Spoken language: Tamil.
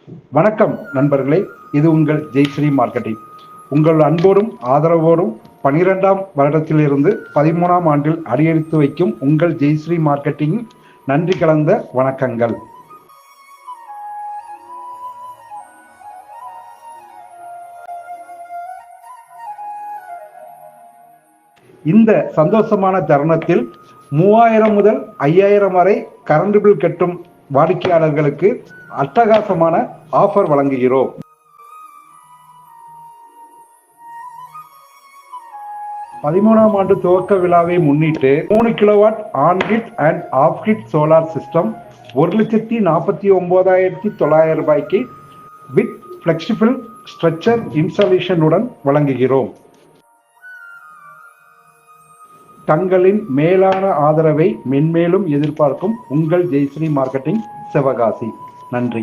வணக்கம் நண்பர்களே, இது உங்கள் ஜெய்ஸ்ரீ மார்க்கெட்டிங். உங்கள் அன்போடும் ஆதரவோடும் 12ஆம் வருடத்திலிருந்து 13ஆம் ஆண்டில் அடியெடுத்து வைக்கும் உங்கள் ஜெய்ஸ்ரீ மார்க்கெட்டிங் நன்றி கலந்த வணக்கங்கள். இந்த சந்தோஷமான தருணத்தில் 3000 முதல் 5000 வரை கரண்ட் பில் கட்டும் வாடிக்கையாளர்களுக்கு அட்டகாசமான ஆஃபர் வழங்குகிறோம். 13ஆம் ஆண்டு துவக்க விழாவை முன்னிட்டு 3 kilowatt on kit and off kit solar system 1,49,900 ரூபாய்க்கு வித் பிளெக்சிபிள் ஸ்ட்ரக்சர் இன்ஸ்டாலேஷனுடன் வழங்குகிறோம். தங்களின் மேலான ஆதரவை மென்மேலும் எதிர்பார்க்கும் உங்கள் ஜெய்ஸ்ரீ மார்க்கெட்டிங் சிவகாசி. நன்றி.